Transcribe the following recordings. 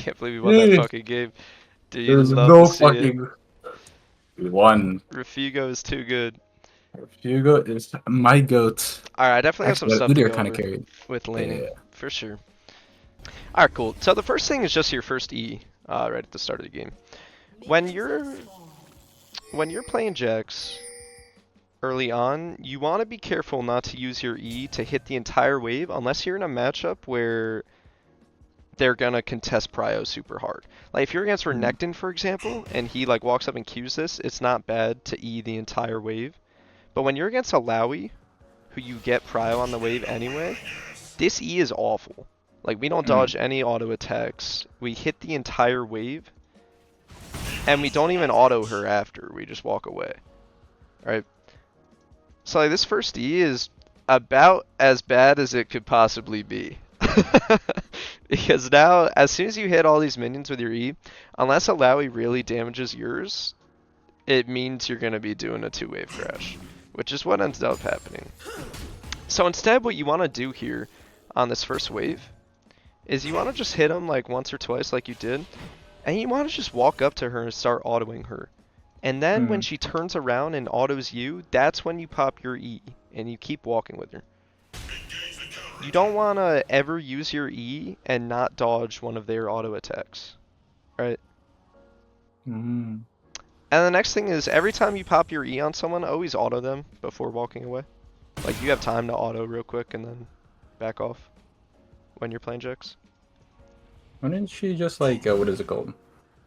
can't believe we won that fucking game. Dude, you There's love to no see it. fucking. We won. Rafigo is too good. Urgot is my goat. Alright, I definitely have some Actually, stuff to Udyr go kind of over carried. with Yeah. laning, for sure. Alright, cool. So the first thing is just your first E, right at the start of the game. When you're playing Jax early on, you want to be careful not to use your E to hit the entire wave unless you're in a matchup where they're gonna contest prio super hard. Like if you're against Renekton, for example, and he like walks up and Qs this, it's not bad to E the entire wave. But when you're against a Lowy, who you get prio on the wave anyway, this E is awful. Like we don't dodge any auto attacks. We hit the entire wave, and we don't even auto her after. We just walk away. Right? So like, this first E is about as bad as it could possibly be. Because now, as soon as you hit all these minions with your E, unless a Lowy really damages yours, it means you're going to be doing a two-wave crash, which is what ends up happening. So instead, what you want to do here on this first wave is you want to just hit them like once or twice like you did, and you want to just walk up to her and start autoing her. And then when she turns around and autos you, that's when you pop your E, and you keep walking with her. You don't want to ever use your E and not dodge one of their auto attacks, right? And the next thing is every time you pop your E on someone, always auto them before walking away. Like you have time to auto real quick and then back off when you're playing Jax. Why didn't she just like what is it called?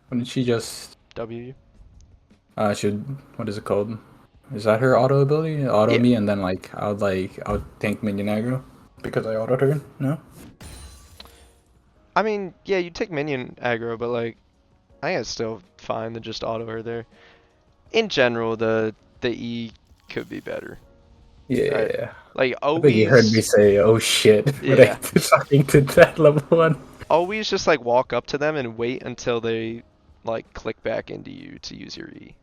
Why didn't she just W. what is it called? Is that her auto ability? Auto Yeah. me and then like I would tank minion aggro because I autoed her. No. I mean, yeah, you take minion aggro, but like I think it's still fine to just auto her there. In general, the E could be better. Yeah. Right? Yeah. Like I think you heard me always, say, "Oh shit," when I yeah. fucking did that level 1. Always just like walk up to them and wait until they like click back into you to use your E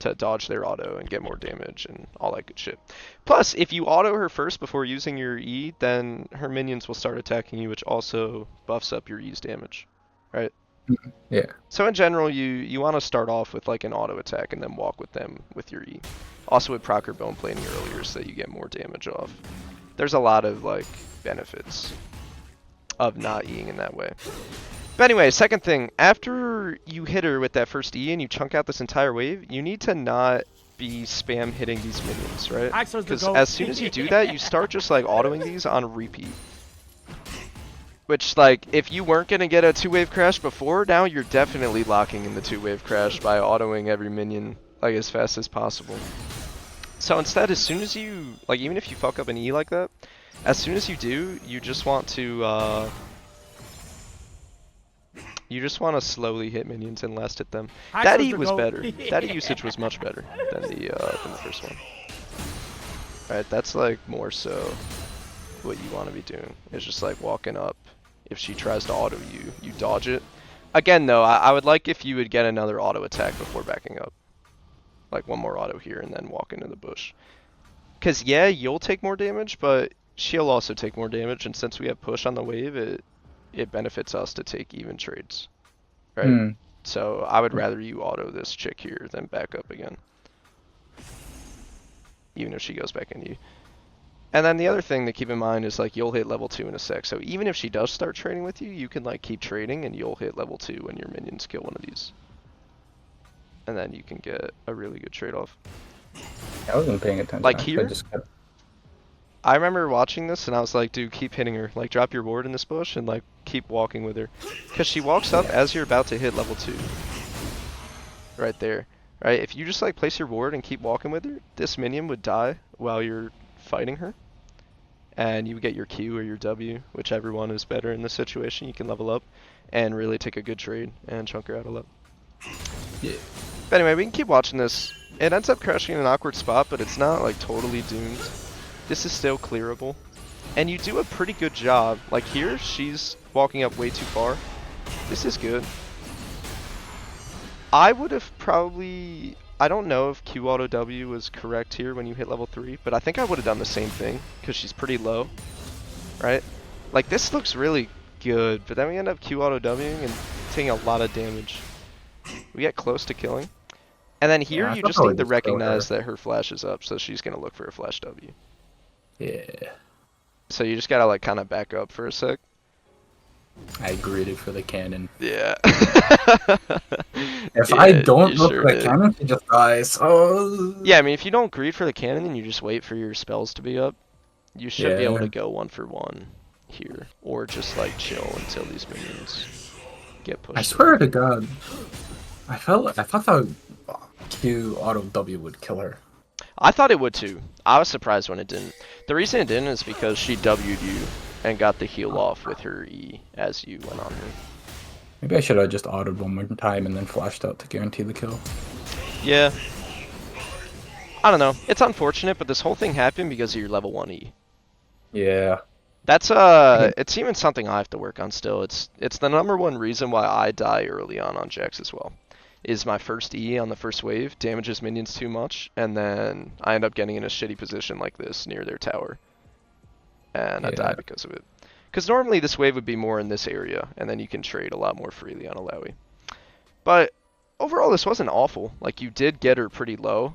to dodge their auto and get more damage and all that good shit. Plus, if you auto her first before using your E, then her minions will start attacking you, which also buffs up your E's damage, right? Yeah. So in general, you want to start off with like an auto attack and then walk with them with your E. Also with proc or bone plating earlier so that you get more damage off. There's a lot of like benefits of not Eing in that way. But anyway, second thing, after you hit her with that first E and you chunk out this entire wave, you need to not be spam hitting these minions, right? Because as soon as you do that, you start just like autoing these on repeat. Which, like, if you weren't going to get a two-wave crash before, now you're definitely locking in the two-wave crash by autoing every minion, like, as fast as possible. So instead, as soon as you, like, even if you fuck up an E like that, as soon as you do, you just want to, slowly hit minions and last hit them. That E was better. That E usage was much better than the first one. Right, that's, like, more so what you want to be doing. It's just, like, walking up. If she tries to auto you, you dodge it. Again, though, I would like if you would get another auto attack before backing up. Like one more auto here and then walk into the bush. Because, yeah, you'll take more damage, but she'll also take more damage. And since we have push on the wave, it benefits us to take even trades. Right? So I would rather you auto this chick here than back up again. Even if she goes back into you. And then the other thing to keep in mind is like you'll hit level 2 in a sec. So even if she does start trading with you, you can like keep trading and you'll hit level 2 when your minions kill one of these. And then you can get a really good trade-off. I wasn't paying attention. Like here, I remember watching this and I was like, dude, keep hitting her. Like drop your ward in this bush and like keep walking with her. Because she walks up as you're about to hit level 2. Right there. Right? If you just like place your ward and keep walking with her, this minion would die while you're fighting her. And you get your Q or your W, whichever one is better in this situation. You can level up and really take a good trade and chunk her out a lot. Yeah. But anyway, we can keep watching this. It ends up crashing in an awkward spot, but it's not like totally doomed. This is still clearable. And you do a pretty good job. Like here, she's walking up way too far. This is good. I would have probably... I don't know if Q auto W was correct here when you hit level 3, but I think I would have done the same thing because she's pretty low, right? Like this looks really good, but then we end up Q auto Wing and taking a lot of damage. We get close to killing. And then here Yeah, I you thought just I need would to just kill recognize her. that her flash is up, so she's going to look for a flash W. Yeah. So you just got to like kind of back up for a sec. I greeted for the cannon. Yeah. If I Yeah, don't you look sure for the did. cannon, she just dies. Oh. Yeah, I mean, if you don't greed for the cannon and you just wait for your spells to be up, you should be able Yeah. to go 1-for-1 here. Or just like chill until these minions get pushed I swear in. to God, I thought that Q auto W would kill her. I thought it would too. I was surprised when it didn't. The reason it didn't is because she W'd you and got the heal off with her E as you went on her. Maybe I should have just autoed one more time and then flashed out to guarantee the kill. Yeah. I don't know. It's unfortunate, but this whole thing happened because of your level 1 E. Yeah. That's it's even something I have to work on still. It's the #1 reason why I die early on Jax as well. Is my first E on the first wave damages minions too much, and then I end up getting in a shitty position like this near their tower. And I die because of it. Because normally this wave would be more in this area, and then you can trade a lot more freely on Alawi. But overall, this wasn't awful. Like, you did get her pretty low.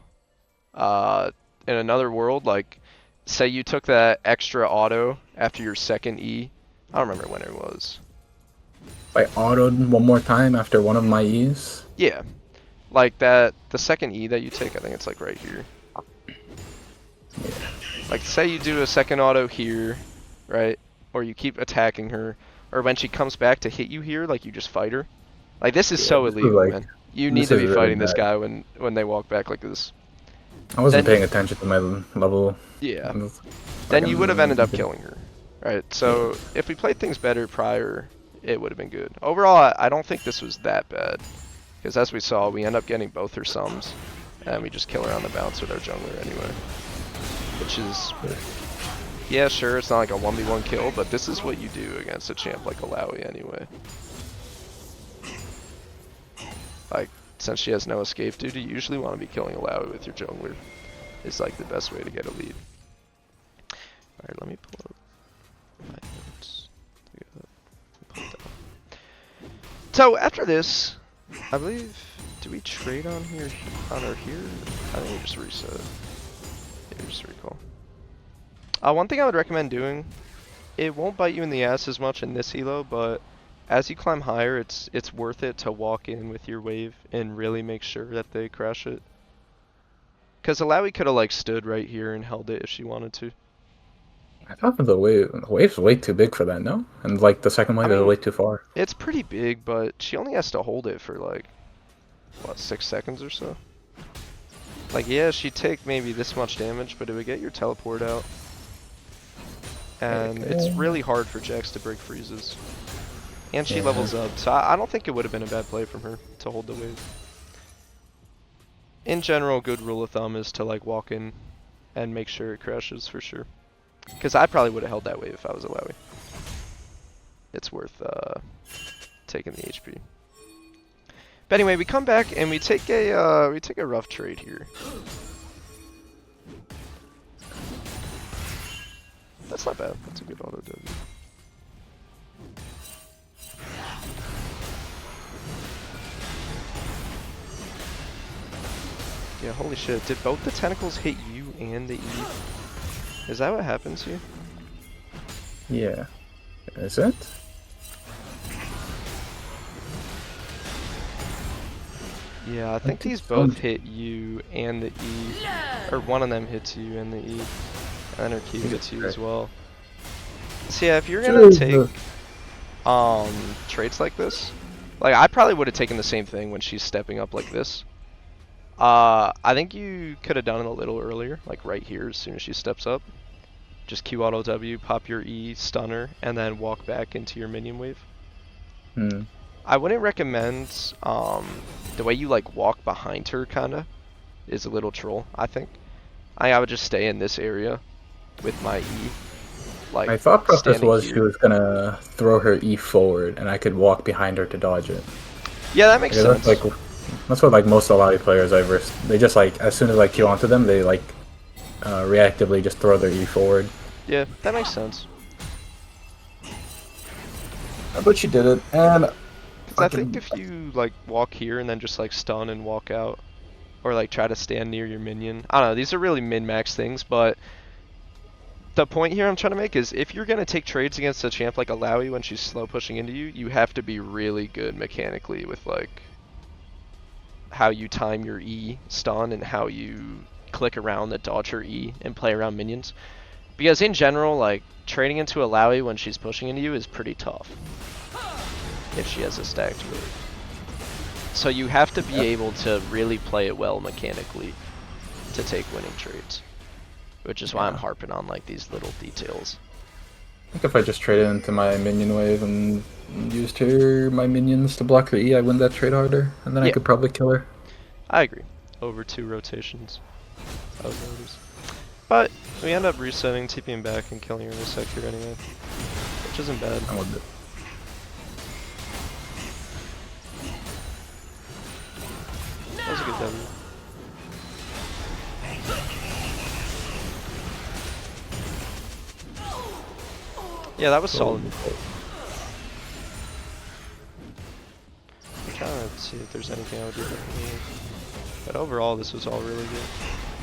In another world, like, say you took that extra auto after your second E. I don't remember when it was. I autoed one more time after one of my E's. Yeah. Like the second E that you take, I think it's like right here. Yeah. Like, say you do a second auto here, right? Or you keep attacking her. Or when she comes back to hit you here, like, you just fight her. Like, this is so This is illegal, like, man. You this need to is be really fighting this bad. guy when they walk back like this. I wasn't Then paying attention to my level. Yeah. Like, Then you would have ended up okay. killing her. Right? So, if we played things better prior, it would have been good. Overall, I don't think this was that bad. Because as we saw, we end up getting both her sums. And we just kill her on the bounce with our jungler anyway. Which is... Yeah, sure, it's not like a 1v1 kill, but this is what you do against a champ like Alawi anyway. Like, since she has no escape duty, you usually want to be killing Alawi with your jungler. It's like the best way to get a lead. Alright, let me pull up my notes. Pull it down. So, after this, I believe, do we trade on here, on her here? I think we just reset. Yeah, just recall. One thing I would recommend doing, it won't bite you in the ass as much in this elo, but as you climb higher, it's worth it to walk in with your wave and really make sure that they crash it. Because Alawi could have like stood right here and held it if she wanted to. I thought the wave's way too big for that, no? And like the second wave is way too far. It's pretty big, but she only has to hold it for like, what, 6 seconds or so? Like, yeah, she'd take maybe this much damage, but it would get your teleport out. And it's really hard for Jax to break freezes. And she levels up, so I don't think it would have been a bad play from her to hold the wave. In general, good rule of thumb is to like walk in and make sure it crashes for sure. Because I probably would have held that wave if I was Alawi. It's worth taking the HP. But anyway, we come back and we take a rough trade here. That's not bad. That's a good auto W. Yeah, holy shit. Did both the tentacles hit you and the E? Is that what happens here? Yeah. Is it? Yeah, I think these both hit you and the E. Or one of them hits you and the E. And her Q hits you as well. So yeah, if you're gonna take traits like this, like I probably would have taken the same thing when she's stepping up like this. I think you could have done it a little earlier, like right here as soon as she steps up. Just Q auto W, pop your E, stun her, and then walk back into your minion wave. I wouldn't recommend the way you like walk behind her kinda is a little troll, I think. I would just stay in this area with my E. Like, my thought process was here. she was gonna throw her E forward and I could walk behind her to dodge it. Yeah, that makes sense. That's what like most Alawi players I've versed. They just like as soon as I Q onto them, they like reactively just throw their E forward. Yeah, that makes sense. But she did it, and Because I think if you like walk here and then just like stun and walk out, or like try to stand near your minion, I don't know. These are really min-max things, but the point here I'm trying to make is if you're gonna take trades against a champ like Alawi when she's slow pushing into you, you have to be really good mechanically with like how you time your E stun and how you click around the dodge her E and play around minions. Because in general, like trading into Alawi when she's pushing into you is pretty tough if she has a stacked move. So you have to be able to really play it well mechanically to take winning trades. Which is why I'm harping on like these little details. I think if I just traded into my minion wave and used my minions to block her E, I win that trade harder, and then I could probably kill her. I agree. Over 2 rotations. I would notice. But we end up resetting, TPing back, and killing her in a sec here anyway. Which isn't bad. I won it. That was a good W. Yeah, that was solid. I'm trying to see if there's anything I would do differently. But overall, this was all really good.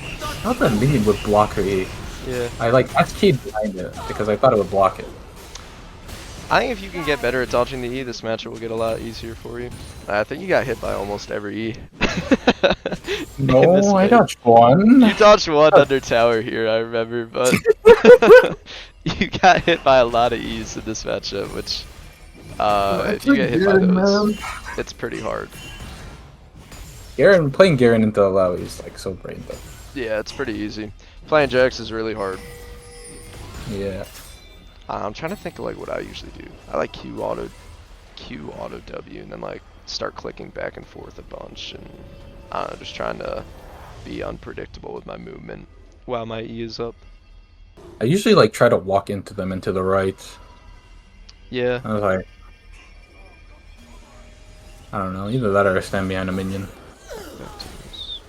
I thought that minion would block her E. Yeah. I like SK'd behind it because I thought it would block it. I think if you can get better at dodging the E, this matchup will get a lot easier for you. I think you got hit by almost every E. No, I dodged one. You dodged one under tower here, I remember, but you got hit by a lot of E's in this matchup, which if you get hit by those, it's pretty hard. Playing Garen into Alawi is like so brain dead. Yeah, it's pretty easy. Playing Jax is really hard. Yeah. I'm trying to think of like what I usually do. I like Q auto W and then like start clicking back and forth a bunch and I don't know, just trying to be unpredictable with my movement while my E is up. I usually like try to walk into them into the right. Yeah. I was like, I don't know, either that or I stand behind a minion. Back to this.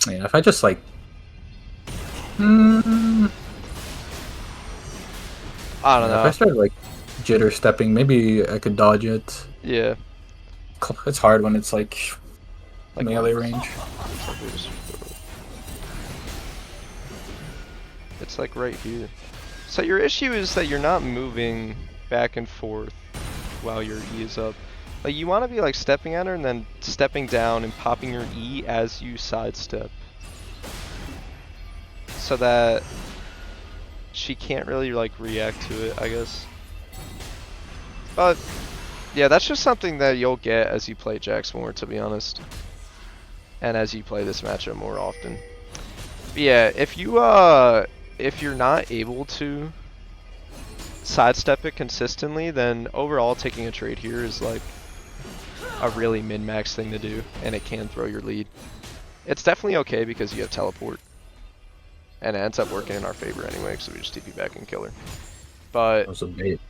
Yeah, if I just like, I don't know. if I started like jitter stepping, maybe I could dodge it. Yeah. It's hard when it's like melee range. It's like right here. So your issue is that you're not moving back and forth while your E is up. Like you want to be like stepping at her and then stepping down and popping your E as you sidestep. So that she can't really like react to it, I guess. But yeah, that's just something that you'll get as you play Jax more, to be honest. And as you play this matchup more often. But yeah, if you're not able to sidestep it consistently, then overall taking a trade here is like a really min-max thing to do, and it can throw your lead. It's definitely okay because you have teleport. And it ends up working in our favor anyway, so we just TP back and kill her. But That was a bait.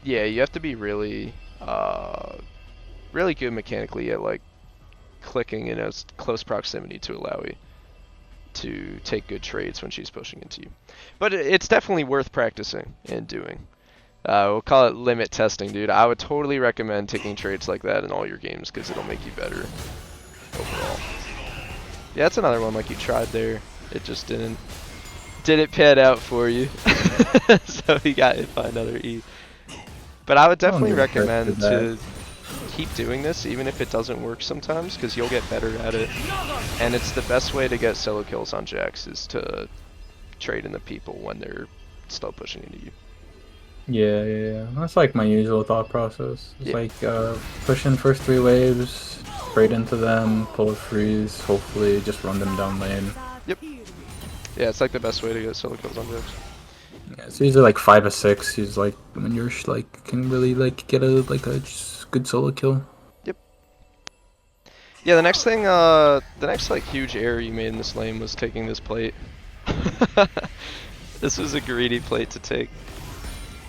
yeah, you have to be really, really good mechanically at like clicking in a close proximity to Alawi to take good trades when she's pushing into you. But it's definitely worth practicing and doing. We'll call it limit testing, dude. I would totally recommend taking trades like that in all your games because it'll make you better overall. Yeah, that's another one like you tried there. It just didn't pan out for you. So he got hit by another E. But I would definitely recommend to keep doing this even if it doesn't work sometimes because you'll get better at it. And it's the best way to get solo kills on Jax is to trade in the people when they're still pushing into you. Yeah. That's like my usual thought process. It's like push in first 3 waves, trade into them, pull a freeze, hopefully just run them down lane. Yep. Yeah, it's like the best way to get solo kills on Jax. Yeah, it's usually like 5 or 6. He's like when you're like can really like get a good solo kill. Yep. Yeah, the next thing, the next like huge error you made in this lane was taking this plate. This was a greedy plate to take.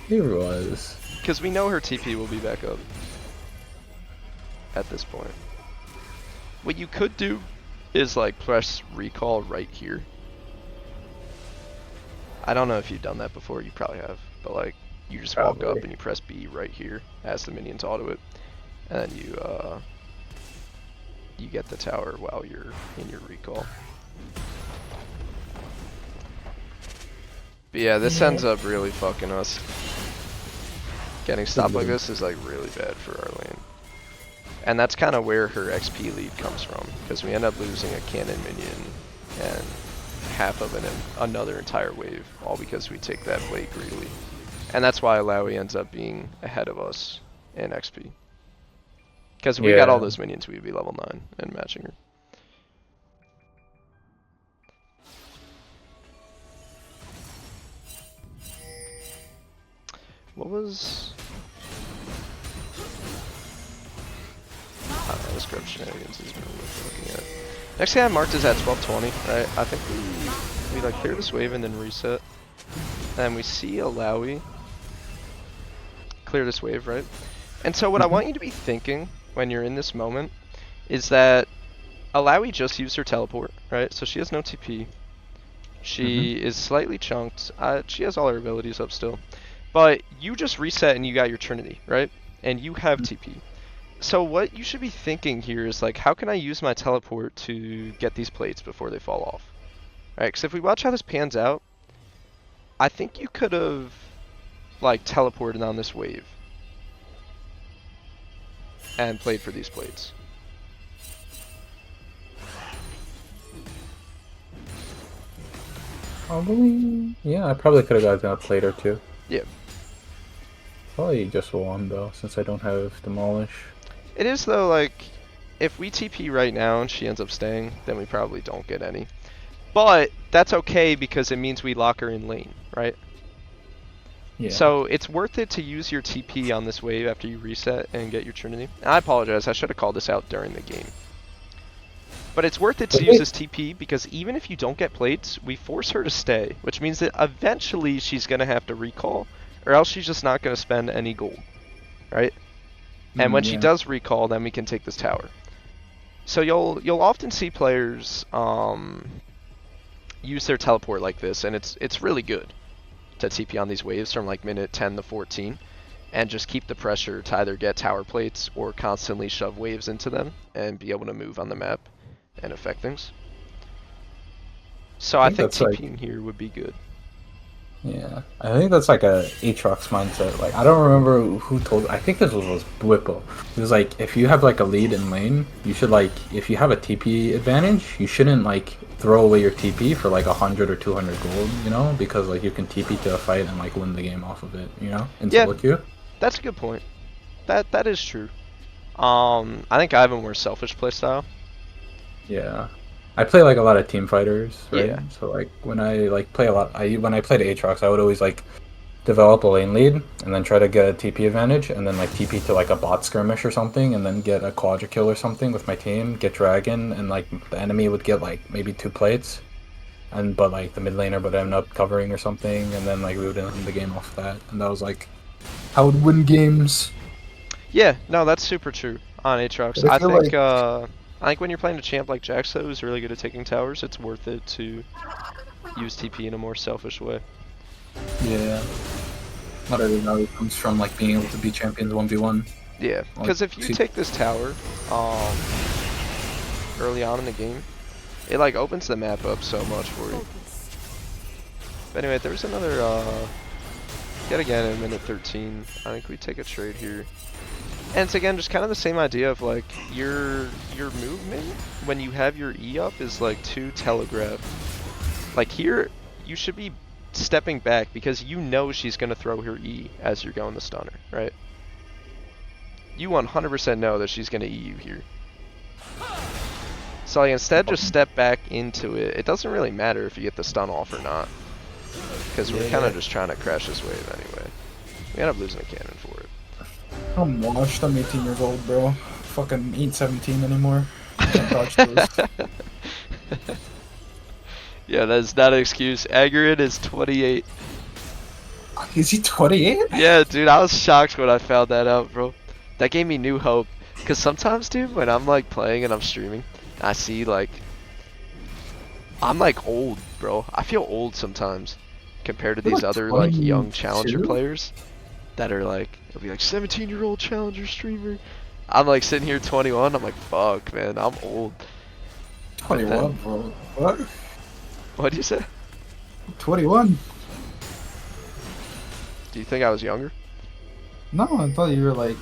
It was. Because we know her TP will be back up at this point. What you could do is like press recall right here. I don't know if you've done that before. You probably have, but like you just walk up Probably. and you press B right here as the minions auto it, and then you get the tower while you're in your recall. But yeah, this ends up really fucking us. Getting stopped like this is like really bad for our lane. And that's kind of where her XP lead comes from, because we end up losing a cannon minion and half of another entire wave, all because we take that plate greedily. And that's why Alawi ends up being ahead of us in XP. Because if we got all those minions, we'd be level 9 and matching her. What was... I don't know, this grub shenanigans is really worth looking at. Next thing I marked is at 1220, right? I think we like clear this wave and then reset. And we see Alawi clear this wave, right? And so what I want you to be thinking when you're in this moment is that Alawi just used her teleport, right? So she has no TP. She is slightly chunked. She has all her abilities up still. But you just reset and you got your Trinity, right? And you have TP. So what you should be thinking here is like, how can I use my teleport to get these plates before they fall off? Alright, because if we watch how this pans out, I think you could have like teleported on this wave and played for these plates. Probably, yeah, I probably could have gotten a plate or two. Yeah. Probably just one though, since I don't have Demolish. It is though, like, if we TP right now and she ends up staying, then we probably don't get any. But that's okay because it means we lock her in lane, right? Yeah. So it's worth it to use your TP on this wave after you reset and get your Trinity. And I apologize, I should have called this out during the game. But it's worth it to use this TP because even if you don't get plates, we force her to stay, which means that eventually she's going to have to recall, or else she's just not going to spend any gold, right? And when she does recall, then we can take this tower. So you'll often see players use their teleport like this, and it's really good to TP on these waves from like minute 10 to 14, and just keep the pressure to either get tower plates or constantly shove waves into them and be able to move on the map and affect things. So I think TPing here would be good. Yeah, I think that's like a Aatrox mindset. Like, I don't remember who told. I think this was Whippo. It was like, if you have like a lead in lane, you should like, if you have a TP advantage, you shouldn't like throw away your TP for like 100 or 200 gold, you know, because like you can TP to a fight and like win the game off of it, you know, in solo queue. That's a good point. That is true. I think I have a more selfish playstyle. Yeah. I play like a lot of team fighters, right? Yeah. So like when I like play a lot, when I played Aatrox, I would always like develop a lane lead and then try to get a TP advantage and then like TP to like a bot skirmish or something and then get a quadra kill or something with my team, get dragon, and like the enemy would get like maybe 2 plates, and but like the mid laner would end up covering or something, and then like we would end the game off of that, and that was like how I would win games. Yeah, no, that's super true on Aatrox. I think when you're playing a champ like Jax, though, who's really good at taking towers, it's worth it to use TP in a more selfish way. Yeah. Not every value comes from like being able to beat champions 1v1. Yeah, because if you take this tower early on in the game, it like opens the map up so much for you. But anyway, there's another yet again in minute 13. I think we take a trade here. And it's again just kind of the same idea of like your movement when you have your E up is like too telegraphed. Like here, you should be stepping back because you know she's gonna throw her E as you're going to stun her, right? You 100% know that she's gonna E you here. So like instead, just step back into it. It doesn't really matter if you get the stun off or not, because we're kind of just trying to crash this wave anyway. We end up losing a cannon for it. I'm washed. I'm 18 years old, bro. Fucking ain't 17 anymore. Can't dodge those. Yeah, that's not an excuse. Agrid is 28. Is he 28? Yeah, dude, I was shocked when I found that out, bro. That gave me new hope. Because sometimes, dude, when I'm like playing and I'm streaming, I see like... I'm like old, bro. I feel old sometimes. compared to You're these like other like young 22? challenger players that are like, it'll be like 17-year-old challenger streamer. I'm like sitting here 21. I'm like, fuck, man, I'm old. But 21, then, bro. What? what do you say? 21? Do you think I was younger? No, I thought you were like.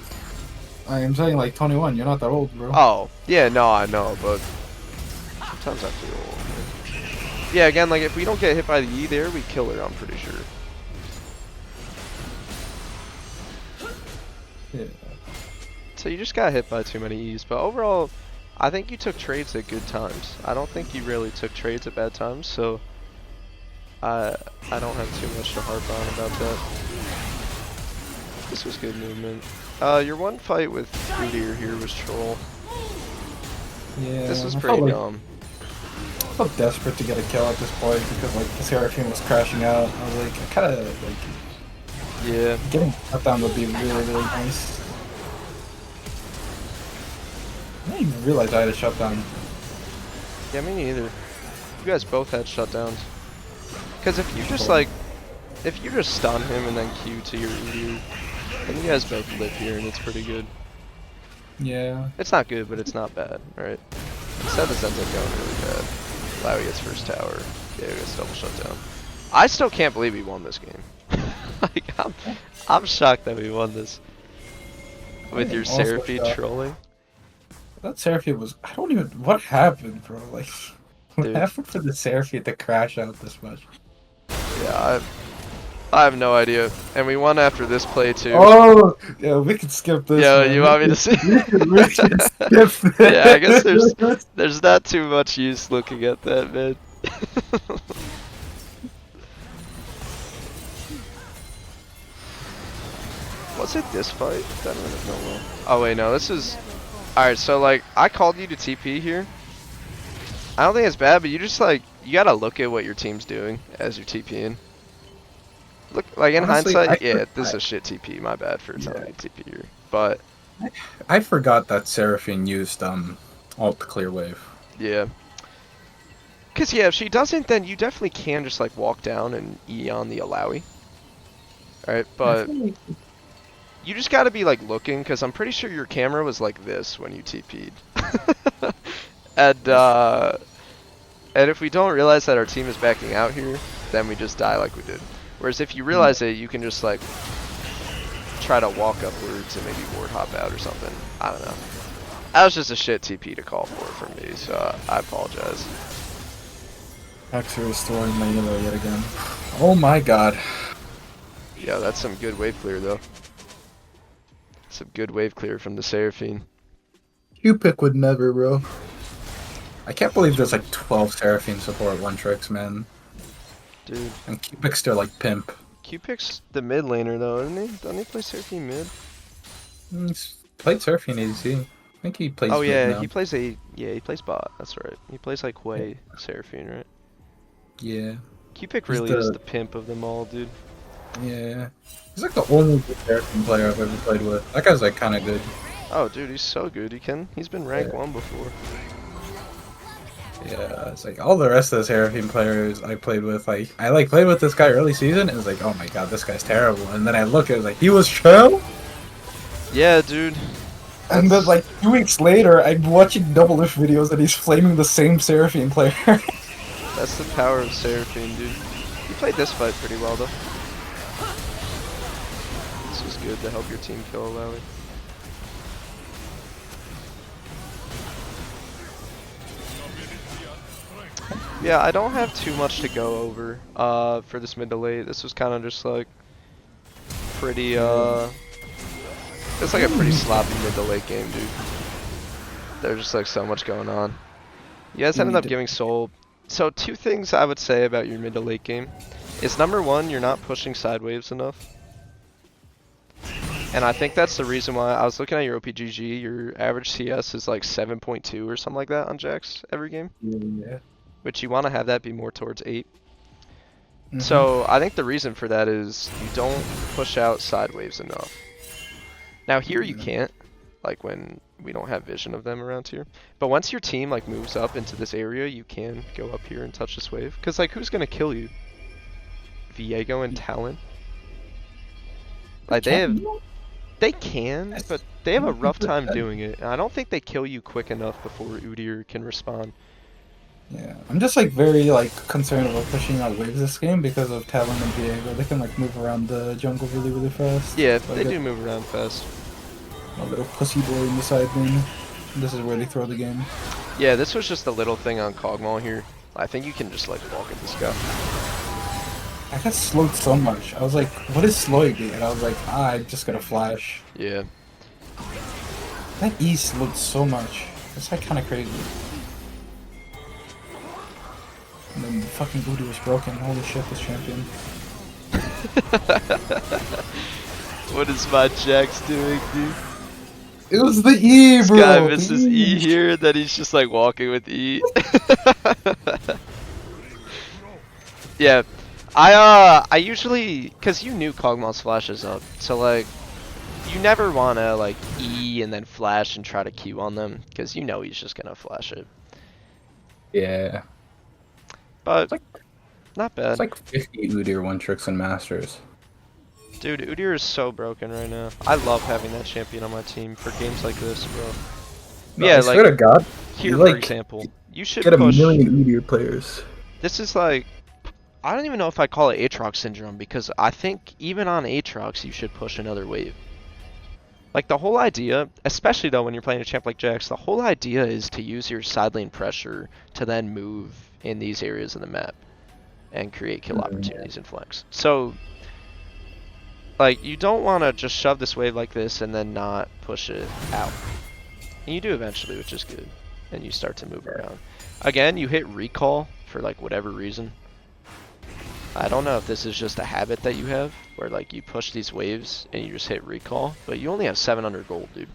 I'm saying like 21. You're not that old, bro. Oh, yeah, no, I know, but sometimes I feel old. Man. Yeah, again, like if we don't get hit by the E there, we kill her. I'm pretty sure. Yeah. So you just got hit by too many E's, but overall, I think you took trades at good times. I don't think you really took trades at bad times, so I don't have too much to harp on about that. This was good movement. Your one fight with Udyr here was troll. Yeah. This was I pretty felt dumb. I felt desperate to get a kill at this point because like the Seraphine was crashing out. I was like, I kind of like Yeah. getting shut down would be really nice. I didn't even realize I had a shutdown. Yeah, me neither. You guys both had shutdowns. Because if you just Cool. like, if you just stun him and then Q to your Udyr, then you guys both live here and it's pretty good. Yeah. It's not good, but it's not bad, right? Instead, this ends up going really bad. Lowy gets first tower. Diego gets double shutdown. I still can't believe we won this game. Like, I'm shocked that we won this. With your also Seraphine shocked. trolling. That Seraphine was. I don't even. What happened, bro? Like, what Dude. happened for the Seraphine to crash out this much? Yeah, I have no idea. And we won after this play, too. Oh, yeah, we can skip this. Yo, man. you want me to see? We can skip this. Yeah, I guess there's not too much use looking at that, man. Was it this fight? That might have gone well. Oh wait, no, this is. Alright, so like, I called you to TP here. I don't think it's bad, but you just like, you gotta look at what your team's doing as you're TPing. Look, like in Honestly, hindsight, yeah, this is a shit TP, my bad for telling you to TP here. But, I forgot that Seraphine used alt clear wave. yeah. Cause yeah, if she doesn't, then you definitely can just like walk down and E on the Alawi. Alright, but you just gotta be like looking, cause I'm pretty sure your camera was like this when you TP'd. And if we don't realize that our team is backing out here, then we just die like we did. Whereas if you realize it, you can just like try to walk upwards and maybe ward hop out or something. I don't know. That was just a shit TP to call for me, so I apologize. Hexer is throwing my Elo yet again. Oh my god. Yeah, that's some good wave clear though. Some good wave clear from the Seraphine. Q-Pick would never, bro. I can't believe there's like 12 Seraphine support one tricks, man. Dude. And Q-Pick's still like pimp. Q-Pick's the mid laner though, isn't he? Doesn't he play Seraphine mid? He's played Seraphine ADC. I think he plays Oh mid yeah, now. he plays he plays bot, that's right. He plays like Hwei Seraphine, right? Yeah. Q-Pick He's really is the pimp of them all, dude. Yeah. He's like the only good Seraphine player I've ever played with. That guy's like kinda good. Oh dude, he's so good. He's been rank 1 before. Yeah, it's like all the rest of the Seraphine players I played with, like I like played with this guy early season and it was like, oh my god, this guy's terrible. And then I look, it was like, he was chill? Yeah, dude. And then like 2 weeks later, I'm watching double lift videos and he's flaming the same Seraphine player. That's the power of Seraphine, dude. You played this fight pretty well though. This was good to help your team kill Alawi. Yeah, I don't have too much to go over for this mid to late. This was kind of just like pretty it's like a pretty sloppy mid to late game, dude. There's just like so much going on. You guys ended up giving soul. So 2 things I would say about your mid to late game is number 1, you're not pushing sideways enough. And I think that's the reason why I was looking at your OPGG, your average CS is like 7.2 or something like that on Jax every game. Yeah. Which you want to have that be more towards 8. So I think the reason for that is you don't push out sideways enough. Now here you can't, like when we don't have vision of them around here. But once your team like moves up into this area, you can go up here and touch this wave. Cause like who's gonna kill you Viego and Talon. Like they can, but they have a rough time doing it. And I don't think they kill you quick enough before Udyr can respond. Yeah, I'm just like very like concerned about pushing out waves this game because of Talon and Viego. They can like move around the jungle really fast. Yeah, so they do move around fast. A little pussy boy in the side lane. This is where they throw the game. Yeah, this was just a little thing on Kog'Maw here. I think you can just like walk at this guy. I got slowed so much. I was like, what is slowing me? And I was like, I just got a flash. Yeah. That E slowed so much. That's like kind of crazy. And then fucking Udyr was broken. Holy shit, this champion. What is my Jax doing, dude? It was the E, bro! This guy misses E here, then he's just like walking with E. Yeah. I usually, cause you knew Kog'Maw's flashes up, so like, you never wanna like E and then flash and try to Q on them, cause you know he's just gonna flash it. Yeah. But, It's not bad. It's like 50 Udyr one tricks and masters. Dude, Udyr is so broken right now. I love having that champion on my team for games like this, bro. No, Yeah, I like, swear to God, here, you, for like, example, you should get a push... million Udyr players. This is like... I don't even know if I call it Aatrox syndrome, because I think even on Aatrox you should push another wave. Like, the whole idea, especially though when you're playing a champ like Jax, the whole idea is to use your side lane pressure to then move in these areas of the map and create kill opportunities and flanks. So, like, you don't want to just shove this wave like this and then not push it out. And you do eventually, which is good. And you start to move around. Again, you hit recall for like whatever reason. I don't know if this is just a habit that you have, where like you push these waves and you just hit recall, but you only have 700 gold, dude.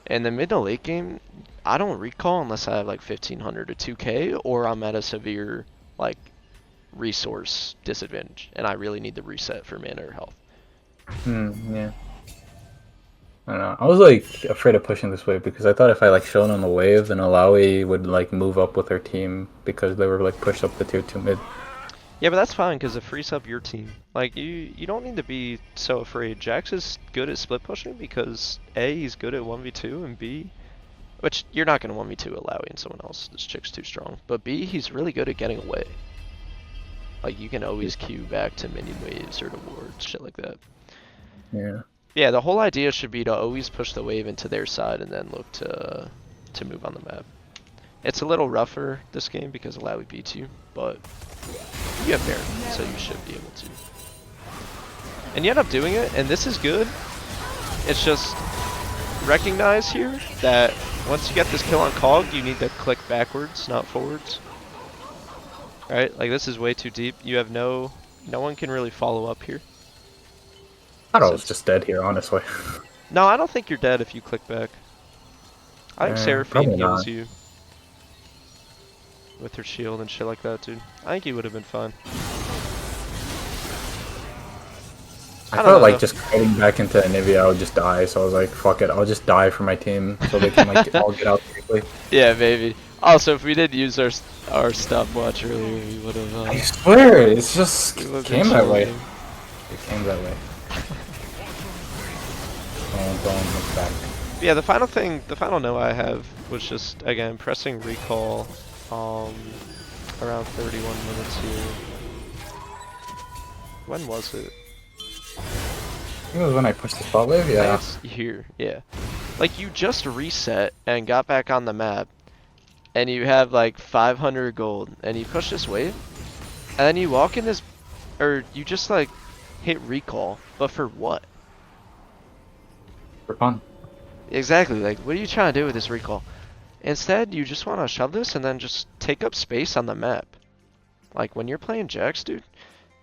In the mid to late game, I don't recall unless I have like 1500 to 2k, or I'm at a severe like resource disadvantage, and I really need to reset for mana or health. Yeah. I don't know. I was like afraid of pushing this wave because I thought if I like showed on the wave, then Alawi would like move up with their team because they were like pushed up the tier 2 mid. Yeah, but that's fine because it frees up your team. Like, you don't need to be so afraid. Jax is good at split pushing because A, he's good at 1v2, and B, which you're not going to 1v2 Alawi and someone else. This chick's too strong. But B, he's really good at getting away. Like, you can always queue back to minion waves or to wards, shit like that. Yeah. Yeah, the whole idea should be to always push the wave into their side and then look to move on the map. It's a little rougher this game because Alawi beats you, but you have Baron, so you should be able to. And you end up doing it, and this is good. It's just recognize here that once you get this kill on Cog, you need to click backwards, not forwards. Right? Like, this is way too deep. You have no one can really follow up here. I thought I was just dead here, honestly. No, I don't think you're dead if you click back. I think Seraphine heals you with her shield and shit like that, dude. I think you would have been fine. I felt like just getting back into Anivia, I would just die, so I was like, fuck it, I'll just die for my team so they can like all get out quickly. Yeah, maybe. Also, if we didn't use our stopwatch earlier, we would have... I swear, it's just came that way. It came that way. Don't look back. Yeah, the final note I have was just, again, pressing recall around 31 minutes here. When was it? I think it was when I pushed the spot wave, yeah. It's here, yeah. Like, you just reset and got back on the map, and you have like 500 gold, and you push this wave, and then you walk in this, or you just like hit recall, but for what? For fun. Exactly, like, what are you trying to do with this recall? Instead, you just want to shove this and then just take up space on the map. Like, when you're playing Jax, dude,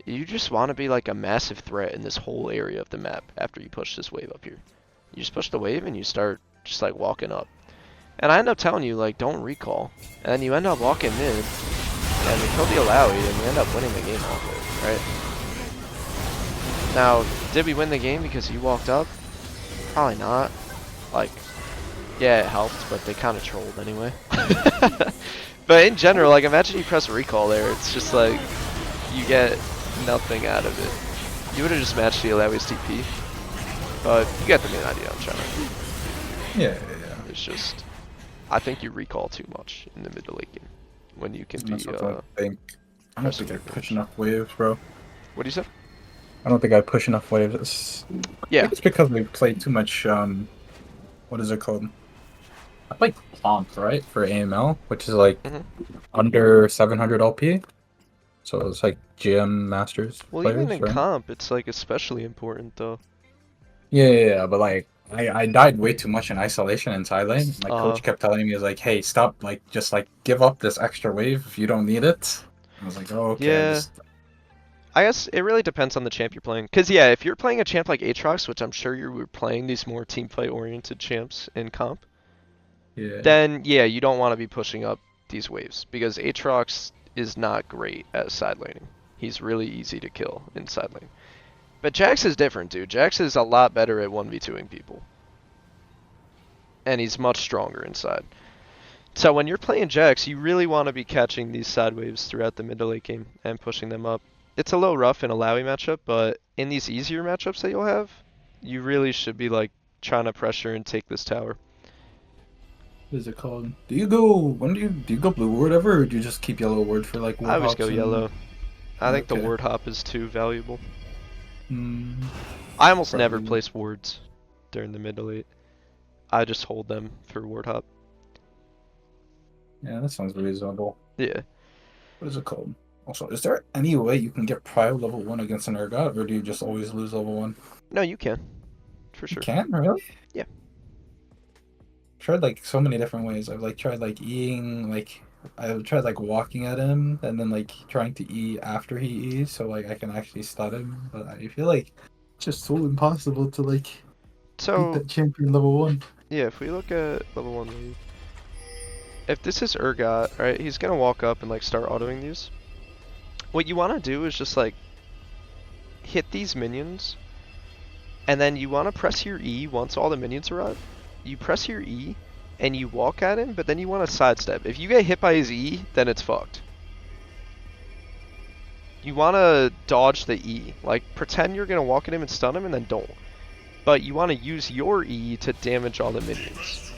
you just want to be like a massive threat in this whole area of the map after you push this wave up here. You just push the wave and you start just like walking up. And I end up telling you, like, don't recall. And then you end up walking mid, and you kill the Alawi, and you end up winning the game off it, right? Now, did we win the game because you walked up? Probably not. Like, yeah, it helped, but they kind of trolled anyway. But in general, like, imagine you press recall there. It's just like, you get nothing out of it. You would have just matched the Alawi's TP, but you get the main idea I'm trying to. Yeah. It's just, I think you recall too much in the mid to late game when you can be. That's what I think. I don't think I push enough waves, bro. What do you say? I don't think I push enough waves. Yeah. I think it's because we played too much. What is it called? I play comp, right, for AML, which is like under 700 LP. So it's like GM Masters. Well, players, even in right? comp, it's like especially important though. Yeah, but like I died way too much in isolation in side lane. My coach kept telling me, like, hey, stop, like, just like give up this extra wave if you don't need it. I was like, oh, okay. Yeah. I guess it really depends on the champ you're playing. Cause yeah, if you're playing a champ like Aatrox, which I'm sure you were playing these more team fight oriented champs in comp, then yeah, you don't want to be pushing up these waves because Aatrox is not great at side laning. He's really easy to kill in side lane. But Jax is different, dude. Jax is a lot better at 1v2ing people. And he's much stronger inside. So when you're playing Jax, you really want to be catching these side waves throughout the mid to late game and pushing them up. It's a little rough in a Lowy matchup, but in these easier matchups that you'll have, you really should be like trying to pressure and take this tower. What is it called? Do you go blue ward ever, or do you just keep yellow ward for like ward I always hops go and... yellow. I think the Okay. ward hop is too valuable. Mm, I almost never probably. place wards during the mid to late. I just hold them for ward hop. Yeah, that sounds reasonable. Yeah. What is it called? Also, is there any way you can get prio level 1 against an Urgot, or do you just always lose level 1? No, you can. For You sure. can? Really? Yeah. Tried like so many different ways. I've like tried like eating, like I've tried like walking at him and then like trying to eat after he eats so like I can actually stun him. But I feel like it's just so impossible to like beat So, that champion level 1. yeah, if we look at level 1 wave, if this is Urgot, right, he's gonna walk up and like start autoing these. What you want to do is just like hit these minions, and then you want to press your E once all the minions arrive. You press your E, and you walk at him, but then you want to sidestep. If you get hit by his E, then it's fucked. You want to dodge the E. Like, pretend you're going to walk at him and stun him, and then don't. But you want to use your E to damage all the minions.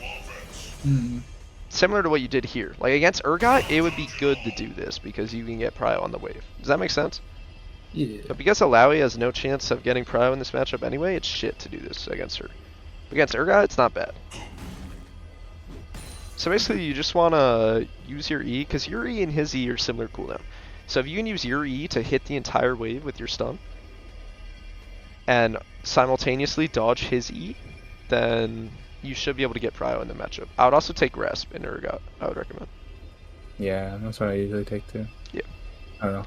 Similar to what you did here. Like, against Urgot, it would be good to do this, because you can get prio on the wave. Does that make sense? Yeah. But because Alawi has no chance of getting prio in this matchup anyway, it's shit to do this against her. Against Urgot, it's not bad. So basically, you just want to use your E, because your E and his E are similar cooldown. So if you can use your E to hit the entire wave with your stun, and simultaneously dodge his E, then you should be able to get prio in the matchup. I would also take Rasp in Urgot, I would recommend. Yeah, that's what I usually take too. Yeah. I don't know.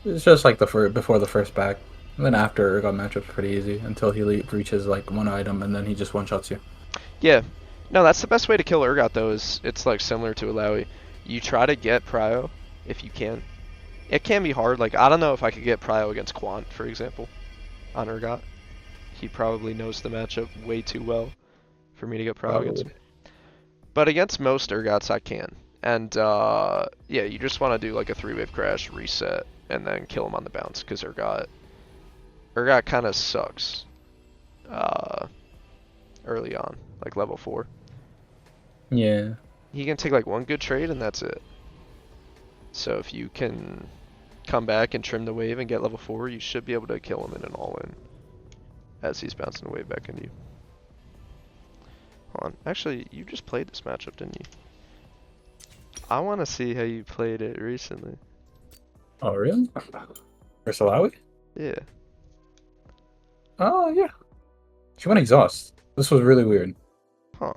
It's just like before the first back. And then after Urgot matchup's pretty easy until he reaches like one item and then he just one-shots you. Yeah. No, that's the best way to kill Urgot though, is it's like similar to Alawi. You try to get prio if you can. It can be hard, like I don't know if I could get prio against Quant, for example, on Urgot. He probably knows the matchup way too well for me to get prio against him. But against most Urgots I can. And yeah, you just want to do like a 3-wave crash, reset, and then kill him on the bounce, because Urgot kind of sucks early on, like level 4. Yeah. He can take like one good trade and that's it. So if you can come back and trim the wave and get level 4, you should be able to kill him in an all-in as he's bouncing the wave back into you. Hold on. Actually, you just played this matchup, didn't you? I want to see how you played it recently. Oh, really? Versus Alawi? Yeah. Oh, yeah. She went exhaust. This was really weird. Huh.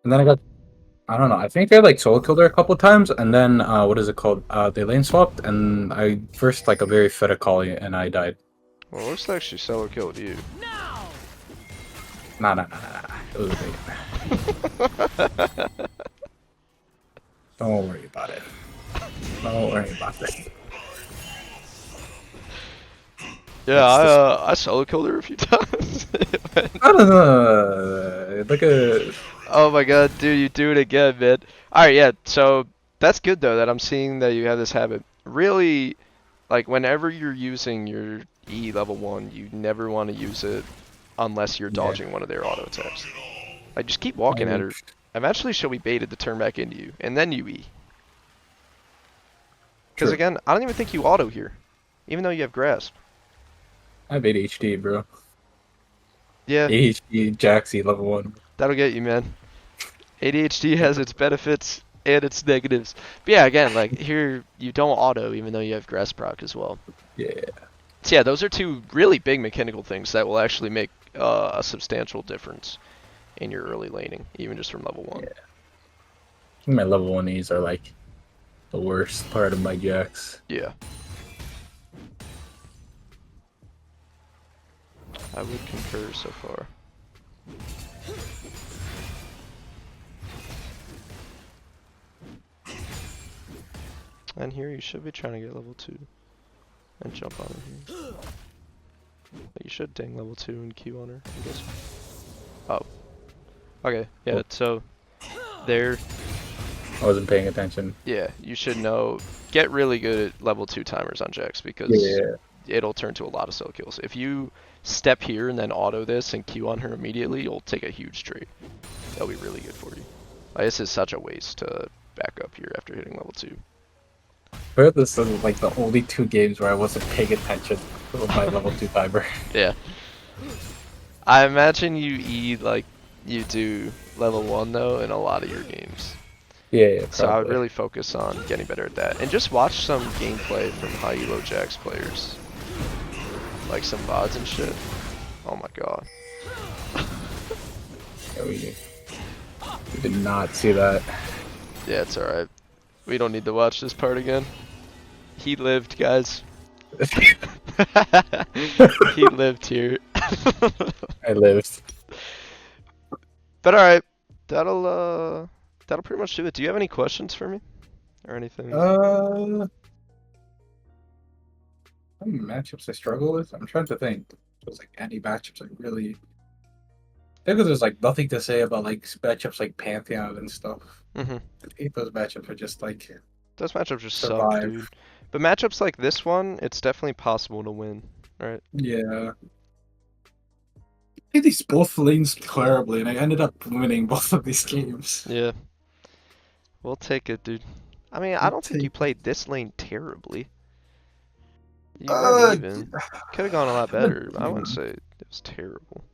And then I don't know, I think they like solo killed her a couple times, and then, what is it called? They lane swapped, and I first like a very fed Akali, and I died. Well, it looks like she solo killed you. Nah. It was a bait. Don't worry about it. Don't worry about it. Yeah, I solo killed her a few times. I don't know. Like a Oh my god, dude, you do it again, man. Alright, yeah, so that's good though that I'm seeing that you have this habit. Really, like whenever you're using your E level 1, you never want to use it unless you're Yeah. dodging one of their auto attacks. Like just keep I walking at mean, her. Eventually she'll be baited to turn back into you, and then you E. Because true. again, I don't even think you auto here, even though you have grasp. I have ADHD, bro. Yeah, ADHD, Jaxie, level 1. that'll get you, man. ADHD has its benefits and its negatives. But yeah, again, like here you don't auto even though you have grass proc as well. Yeah. So yeah, those are two really big mechanical things that will actually make a substantial difference in your early laning, even just from level 1. Yeah. I think my level 1Es are like the worst part of my Jax. Yeah. I would concur so far. And here you should be trying to get level 2 and jump on her here. But you should dang level 2 and Q on her, I guess. Oh. Okay, yeah, so there. I wasn't paying attention. Yeah, you should know. Get really good at level 2 timers on Jax because Yeah. it'll turn to a lot of solo kills. If you step here and then auto this and Q on her immediately, you'll take a huge trade. That'll be really good for you. Like, this is such a waste to back up here after hitting level 2. I heard this is like the only 2 games where I wasn't paying attention with my level 2 timer. Yeah. I imagine you E like you do level 1 though in a lot of your games. Yeah, So I would probably. really focus on getting better at that. And just watch some gameplay from high elo Jax players. Like some VODs and shit. Oh my god. Yeah, we did not see that. Yeah, it's alright. We don't need to watch this part again. He lived, guys. He lived here. I lived. But alright. That'll pretty much do it. Do you have any questions for me? Or anything? Any matchups I struggle with? I'm trying to think. There's like any matchups I really. I think there's like nothing to say about like matchups like Pantheon and stuff. Mm-hmm. I hate those matchups are just like Those matchups just suck, survive. dude. But matchups like this one, it's definitely possible to win. Alright. Yeah. I think these both lanes terribly, and I ended up winning both of these games. Yeah. We'll take it, dude. I mean, I don't think you played this lane terribly. You went even. Could have gone a lot better. I wouldn't say it was terrible.